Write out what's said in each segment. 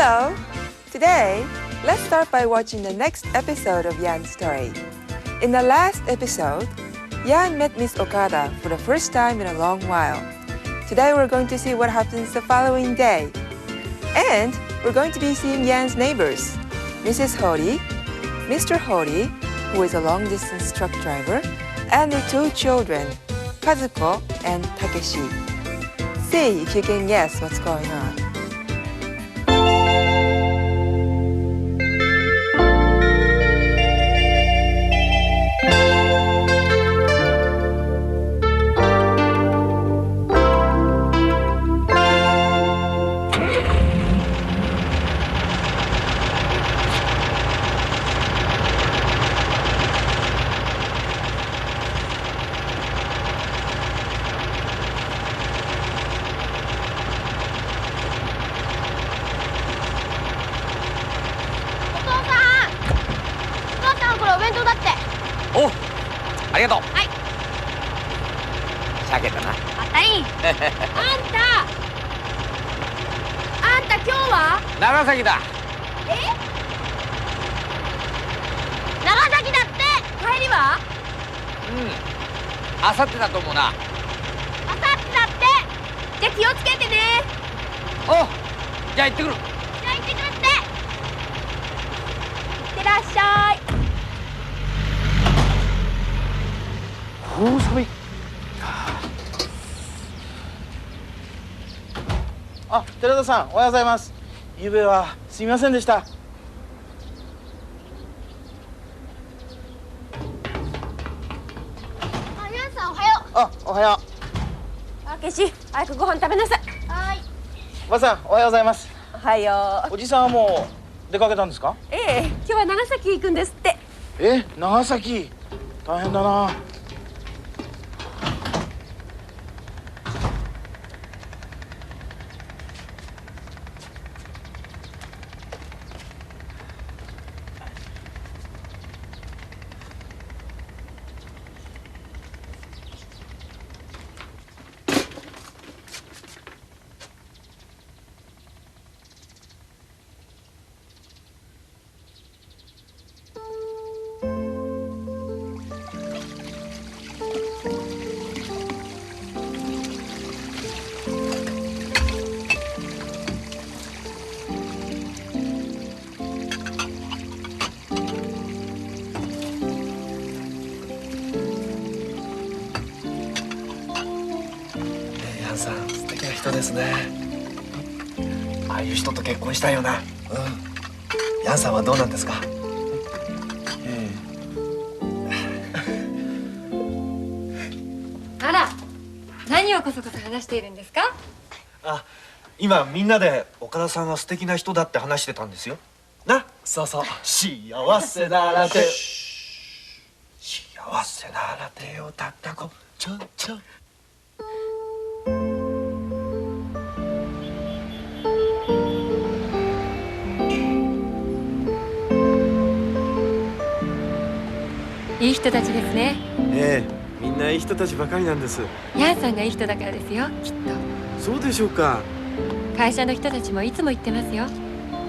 Hello! Today, let's start by watching the next episode of Yan's story. In the last episode, Yan met Miss Okada for the first time in a long while. Today we're going to see what happens the following day. And we're going to be seeing Yan's neighbors, Mrs. Hori, Mr. Hori, who is a long-distance truck driver, and their two children, Kazuko and Takeshi. See if you can guess what's going on.お、ありがとう。はい。鮭だな。あったい。あんた今日は？長崎だ。長崎だって。帰りは？あさってだと思うな。あさってだって。じゃあ気をつけてね。お、じゃあ行ってくる。じゃあ行ってくるって。いってらっしゃい。寒い。あ、寺田さん、おはようございます。昨べはすみませんでした。ヤンさんおはよう。あ、おはよあけし、早くご飯食べなさい。はい。う。おばさん、おはようございます。おはよう。おじさんはもう出かけたんですか？今日は長崎行くんですって。長崎。大変だな。ヤンさん、素敵な人ですね。ああいう人と結婚したいよな。ヤンさんはどうなんですか？あら、何をこそこそ話しているんですか？あ、今みんなで岡田さんは素敵な人だって話してたんですよ。な？そうそう。幸せなら手。幸せなら手をたったこちょんちょん。いい人たちですね。みんないい人たちばかりなんです。ヤンさんがいい人だからですよ、きっと。そうでしょうか。会社の人たちもいつも言ってますよ。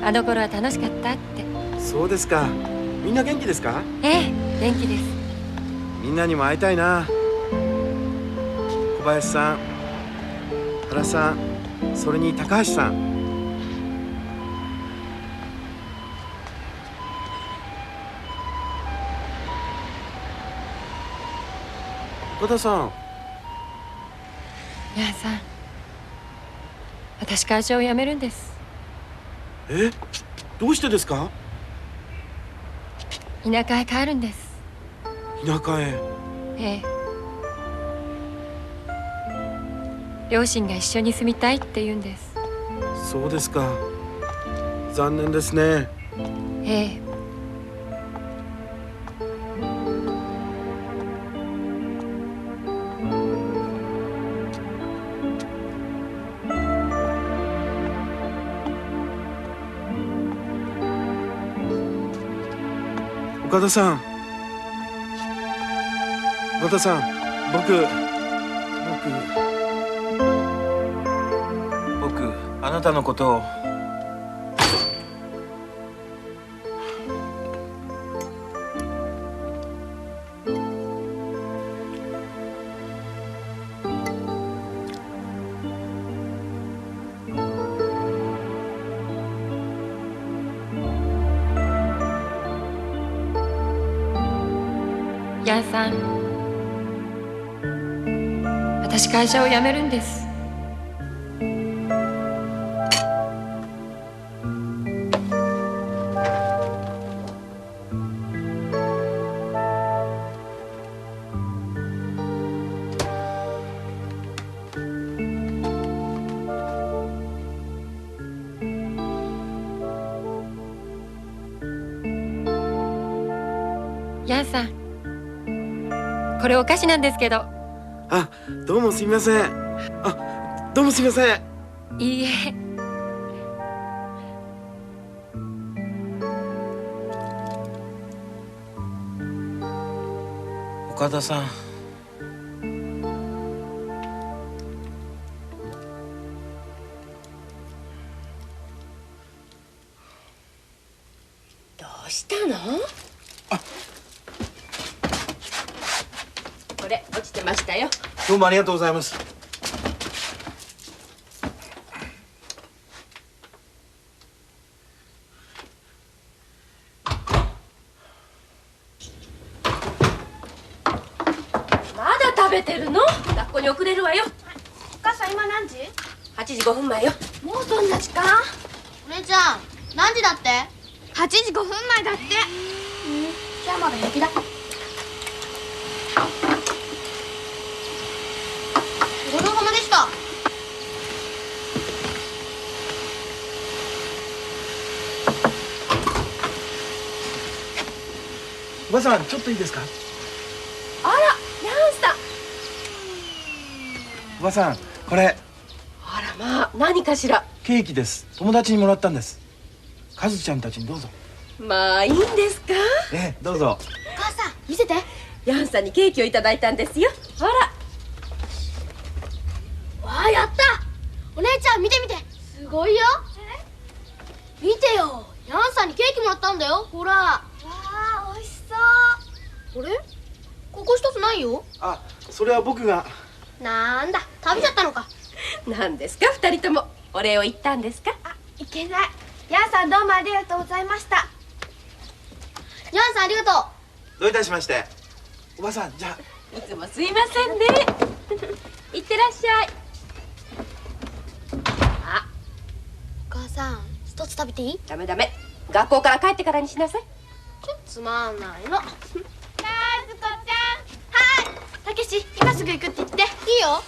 あの頃は楽しかったって。そうですか。みんな元気ですか？元気です。みんなにも会いたいな。小林さん、原さん、それに高橋さん。岡田さん。ヤンさん、私会社を辞めるんです。どうしてですか？田舎へ帰るんです。田舎へ。両親が一緒に住みたいって言うんです。そうですか。残念ですね。岡田さん、岡田さん、僕あなたのことを。ヤンさん、私会社を辞めるんです。ヤンさん、これお菓子なんですけど。あ、どうもすみません。あ、どうもすみません。いいえ。岡田さん。どうしたの？これ落ちてましたよ。どうもありがとうございます。まだ食べてるの？学校に遅れるわよ。お母さん今何時？8時5分前よ。もうそんな時間？お姉ちゃん何時だって？8時5分前だって。じゃあまだ平気だ。ごちそうさまでした。おばさんちょっといいですか？あら、ヤンさん。おばさんこれあらまあ、何かしら。ケーキです。友達にもらったんです。カズちゃんたちにどうぞ。まあいいんですか？ええ、どうぞ。お母さん見せて。ヤンさんにケーキをいただいたんですよ。あら。わあやった。お姉ちゃん見て見て。すごいよ。見てよ。ヤンさんにケーキもらったんだよ。ほら。わあ美味しそう。あれここ一つないよ。あ、それは僕が。なんだ食べちゃったのか。何ですか、二人とも。お礼を言ったんですか？いけない。ヤンさんどうもありがとうございました。ヤンさんありがとう。どういたしまして。おばさんじゃあ。いつもすいませんね。いってらっしゃい。あ、お母さん一つ食べていい？ダメダメ。学校から帰ってからにしなさい。ちょっとつまんないの。かずこちゃん。はい。たけし今すぐ行くって言って。いいよ。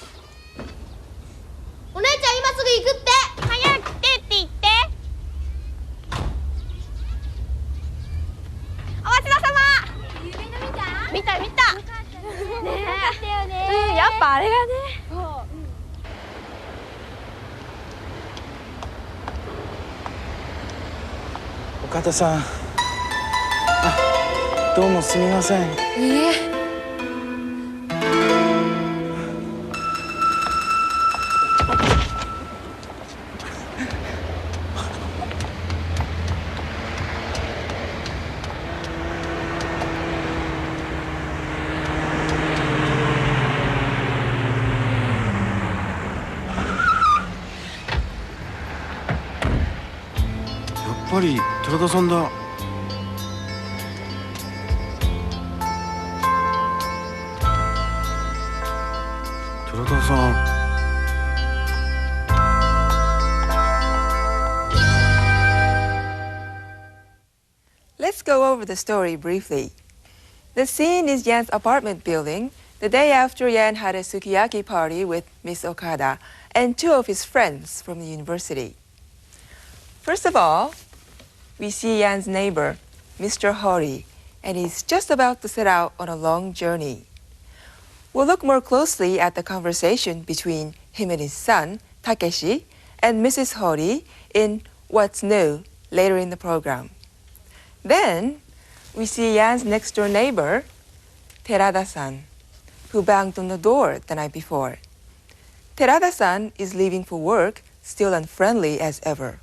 お姉ちゃん今すぐ行くって。早く来てって言って。お待ちどうさま。夢の見た？見た。ねえ。よかったよね。やっぱあれがね。岡田さん。あ、どうもすみません。いいえ。やっぱり寺田さんだ。寺田さん。Let's go over the story briefly. The scene is Yan's apartment building the day after Yan had a sukiyaki party with Miss Okada and two of his friends from the university. First of all, we see Yan's neighbor, Mr. Hori, and he's just about to set out on a long journey. We'll look more closely at the conversation between him and his son, Takeshi, and Mrs. Hori in What's New later in the program. Then, we see Yan's next-door neighbor, Terada-san, who banged on the door the night before. Terada-san is leaving for work, still unfriendly as ever.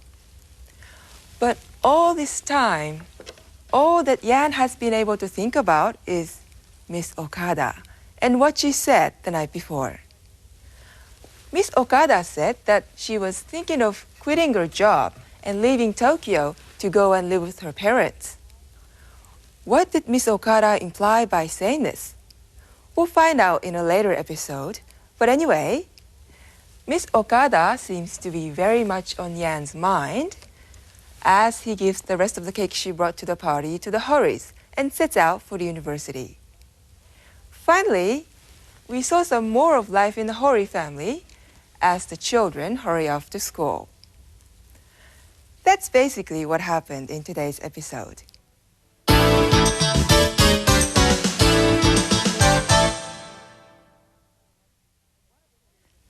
But all this time, all that Yan has been able to think about is Miss Okada and what she said the night before. Miss Okada said that she was thinking of quitting her job and leaving Tokyo to go and live with her parents. What did Miss Okada imply by saying this? We'll find out in a later episode. But anyway, Miss Okada seems to be very much on Yan's mind as he gives the rest of the cake she brought to the party to the Horis and sets out for the university. Finally, we saw some more of life in the Hori family as the children hurry off to school. That's basically what happened in today's episode.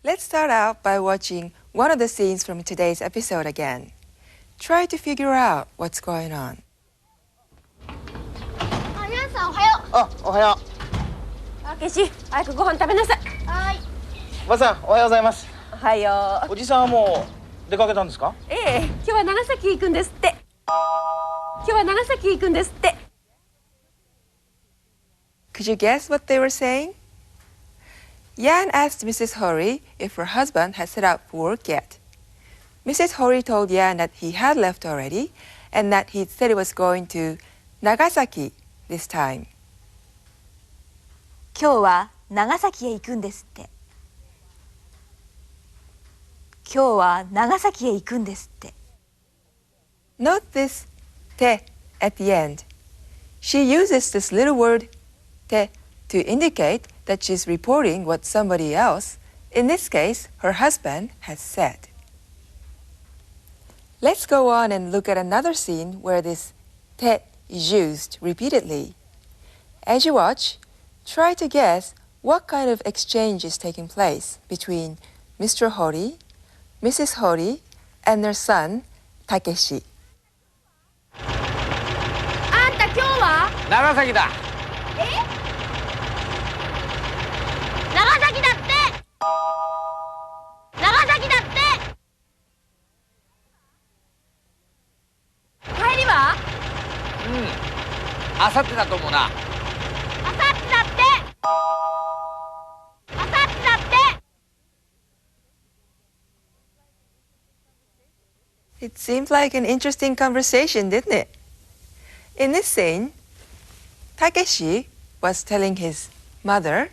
Let's start out by watching one of the scenes from today's episode again. Try to figure out what's going on. あ、ヤンさんおはよあ、おはよたけし、早くご飯食べなさい。う。はーい。う。ばあさん、おはようございます。おはよう。おじさんはもう出かけたんですか？ええ、今日は長崎行くんですって。今日は長崎行くんですって。Could you guess what they were saying? Yan asked Mrs. Hori if her husband had set out for work yet. Mrs. Hori told Yan that he had left already and that he said he was going to Nagasaki this time. 今日は長崎へ行くんですって。今日は長崎へ行くんですって。Note this te at the end. She uses this little word te to indicate that she's reporting what somebody else, in this case her husband, has said. Let's go on and look at another scene where this te is used repeatedly. As you watch, try to guess what kind of exchange is taking place between Mr. Hori, Mrs. Hori, and their son, Takeshi. あんた今日は？長崎だ。長崎だって。長崎だって。帰りは？あさってだと思うな。あさってだって。あさってだって。 It seemed like an interesting conversation, didn't it? In this scene, Takeshi was telling his mother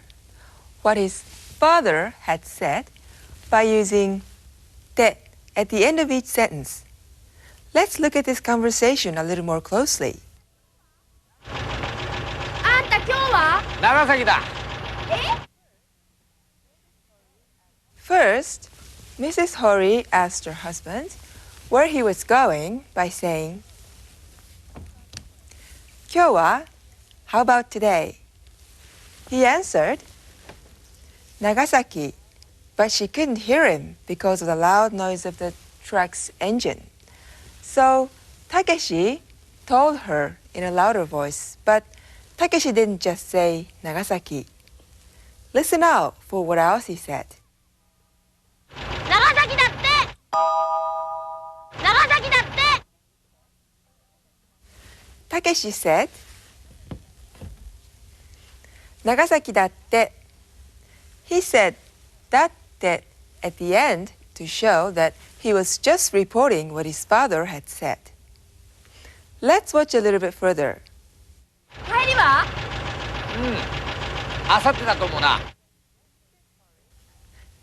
what his father had said by using te at the end of each sentence. Let's look at this conversation a little more closely. あんた今日は？長崎だ。 First, Mrs. Hori asked her husband where he was going by saying, 今日は? How about today? He answered, Nagasaki, but she couldn't hear him because of the loud noise of the truck's engine. So Takeshi told her in a louder voice, but Takeshi didn't just say Nagasaki. Listen out for what else he said. 長崎だって。長崎だって。 Takeshi said, Nagasaki datte. He said datte at the end to show that he was just reporting what his father had said. Let's watch a little bit further. 帰りは？あさってだと思うな。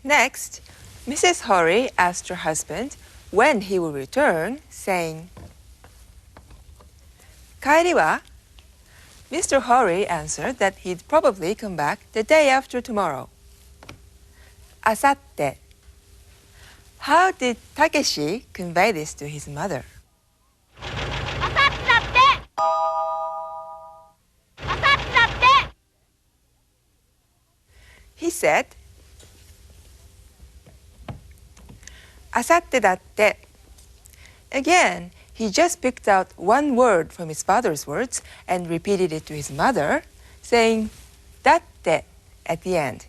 Next, Mrs. Hori asked her husband when he would return, saying, 帰りは? Mr. Hori answered that he'd probably come back the day after tomorrow. あさって. How did Takeshi convey this to his mother? あさってだって。あさってだって。 He said, あさってだって. Again, he just picked out one word from his father's words and repeated it to his mother, saying だって at the end.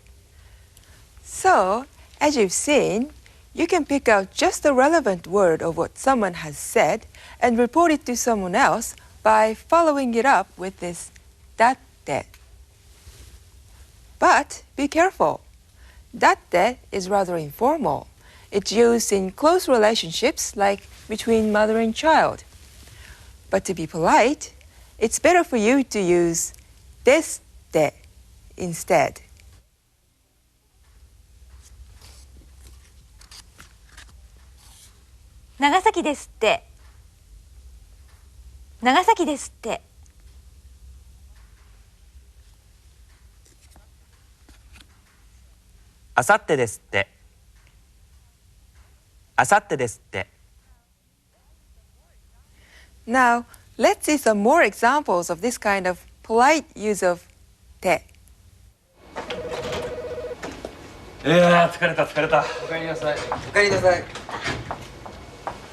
So, as you've seen, you can pick out just the relevant word of what someone has said and report it to someone else by following it up with this だって. But be careful. だって is rather informal. It's used in close relationships like between mother and child. But to be polite, it's better for you to use ですって instead. 長崎ですって。長崎ですって。あさってですって。あさってですって。Now, let's see some more examples of this kind of polite use of て。いやー疲れた疲れた。おかえりなさい。おかえりなさい。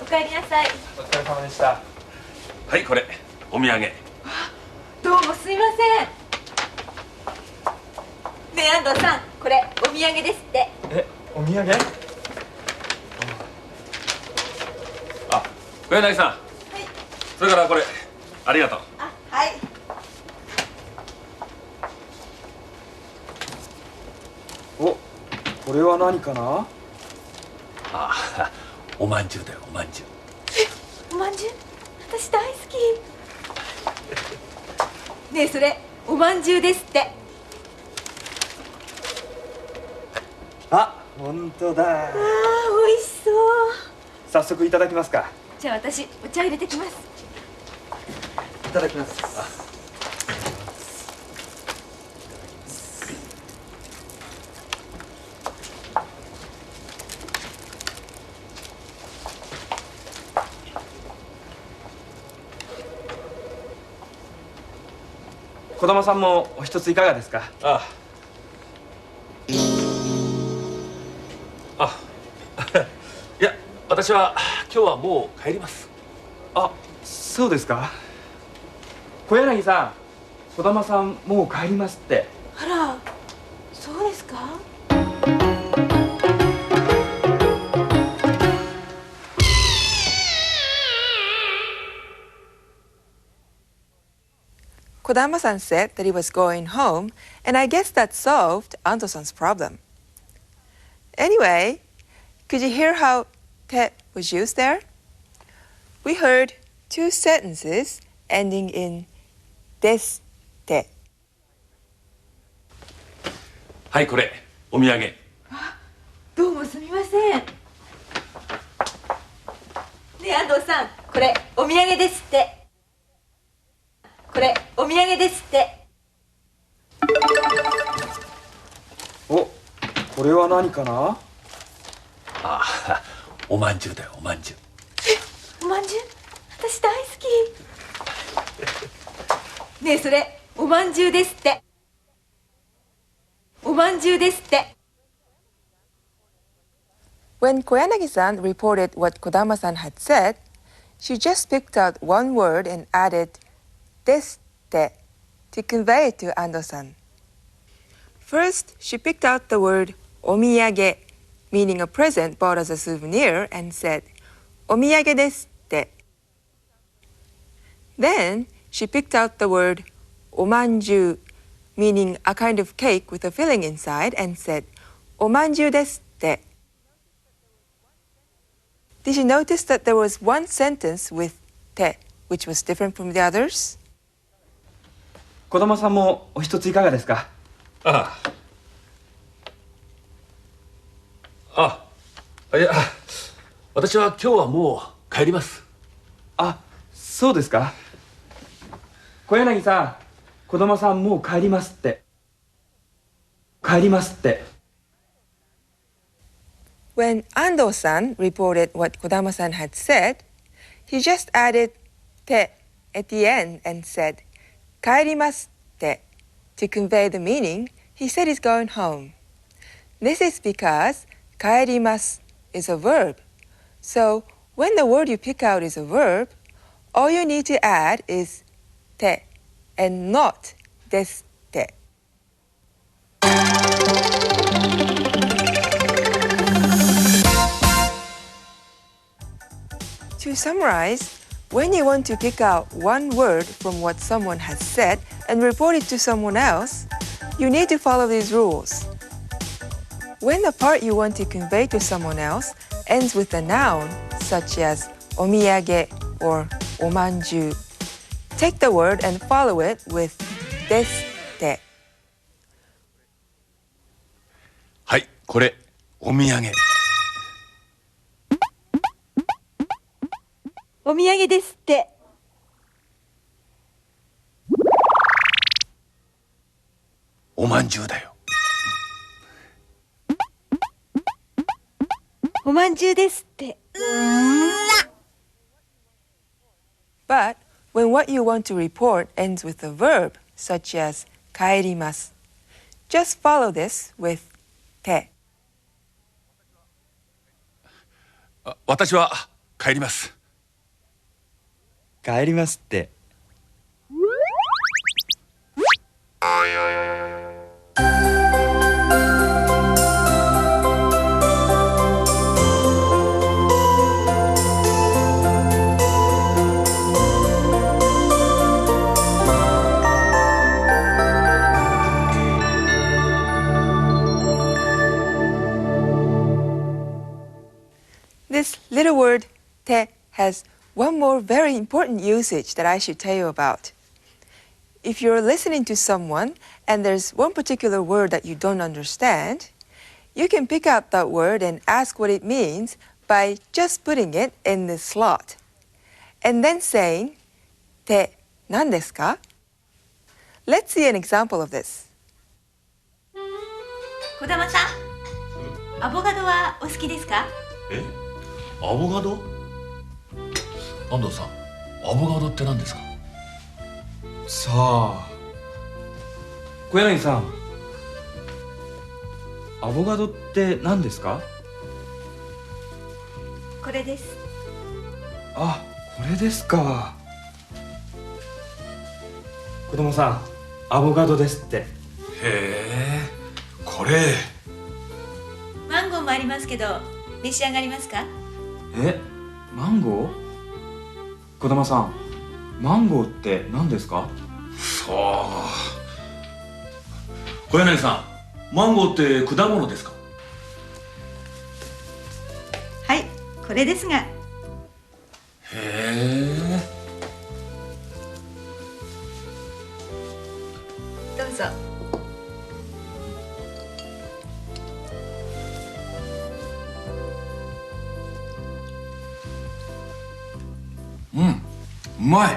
おかえりなさい。お疲れ様でした。はいこれお土産。どうもすいません。ねえ安藤さん、これお土産ですって。え、お土産？あ、小柳さん。はい。それからこれありがとう。あ、はい。お、これは何かな？ああ、おまんじゅうだよおまんじゅう。おまんじゅう、私大好き。ねえそれおまんじゅうですって。あ、本当だ。ああ美味しそう。早速いただきますか。じゃあ私お茶入れてきます。いただきます。児玉さんもお一ついかがですか？ああ。いや私は今日はもう帰ります。あ、そうですか。小柳さん、児玉さんもう帰りますって。あら、そうですか。Kodama-san said that he was going home, and I guess that solved Ando-san's problem. Anyway, could you hear how て was used there? We heard two sentences ending in ですって。はいこれお土産。どうもすみません。ねえ安藤さん、これお土産ですって。これお土産ですって。お、これは何かな？ああ、おまんじゅうだよおまんじゅう。おまんじゅう、私大好き。ねえそれおまんじゅうですって。おまんじゅうですって。When Koyanagi-san reported what Kodama-san had said, she just picked out one word and added ですって to convey it to Ando-san. First, she picked out the word お土産, meaning a present bought as a souvenir, and said お土産ですって. Then, she picked out the word おまんじゅう, meaning a kind of cake with a filling inside, and said おまんじゅうですって. Did you notice that there was one sentence with て, which was different from the others? 児玉さんもお一ついかがですか？ああ。あ、いや私は今日はもう帰ります。あ、そうですか。小柳さん、児玉さんもう帰りますって。帰りますって。When Ando-san reported what Kodama-san had said, he just added て at the end and said 帰りますって to convey the meaning. He said he's going home. This is because 帰ります is a verb. So when the word you pick out is a verb, all you need to add is て and not ですって. To summarize, when you want to pick out one word from what someone has said and report it to someone else, you need to follow these rules. When the part you want to convey to someone else ends with a noun, such as お土産 or おまんじゅう, Take the word and follow it with ですって。はい、これお土産。お土産ですって。おまんじゅうだよ。おまんじゅうですって。But when what you want to report ends with a verb, such as 帰ります, just follow this with て。私は帰ります。帰りますって。This little word て has one more very important usage that I should tell you about. If you're listening to someone and there's one particular word that you don't understand, you can pick out that word and ask what it means by just putting it in the slot. And then saying, て何ですか? Let's see an example of this. 児玉さん、アボカドはお好きですか？アボカド？安藤さん、アボカドって何ですか？さあ、小柳さん、アボカドって何ですか？これです。あ、これですか。子供さん、アボカドですって。へえ、これ。マンゴーもありますけど、召し上がりますか？マンゴー？児玉さん、マンゴーって何ですか？さあ、小柳さん、マンゴーって果物ですか？はい、これですが。へえ。どうぞ。うま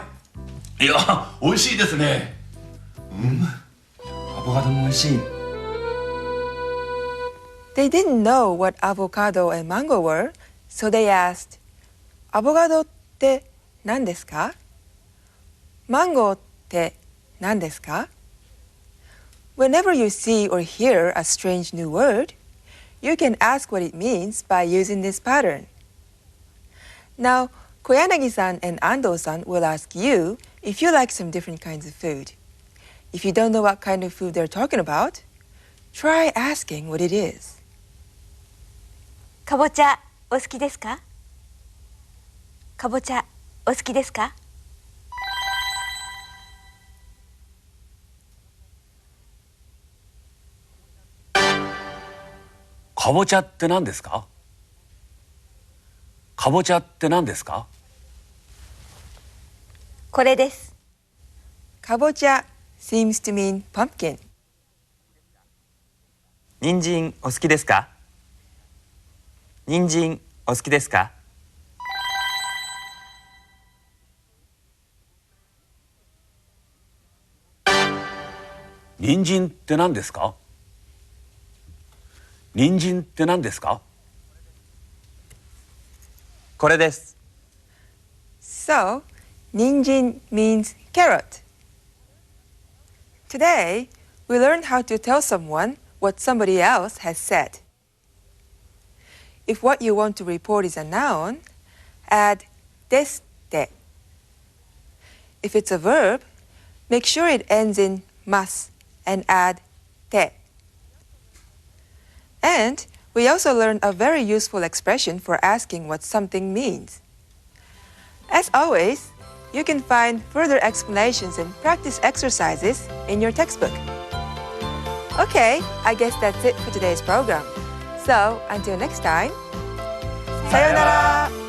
い。いや、美味しいですね。アボカドも美味しい。They didn't know what avocado and mango were, so they asked, アボカドって何ですか? マンゴーって何ですか? Whenever you see or hear a strange new word, you can ask what it means by using this pattern. Now, Koyanagi-san and Ando-san will ask you if you like some different kinds of food. If you don't know what kind of food they're talking about, try asking what it is. かぼちゃお好きですか？かぼちゃお好きですか？かぼちゃって何ですか？かぼちゃって何ですか？これです。かぼちゃ seems to mean pumpkin. 人参お好きですか？人参お好きですか？人参って何ですか？人参って何ですか？これです。So, 人参 means carrot. Today, we learned how to tell someone what somebody else has said. If what you want to report is a noun, add ですって. If it's a verb, make sure it ends in ます and add て. And we also learned a very useful expression for asking what something means. As always, you can find further explanations and practice exercises in your textbook. Okay, I guess that's it for today's program. So, until next time, sayonara!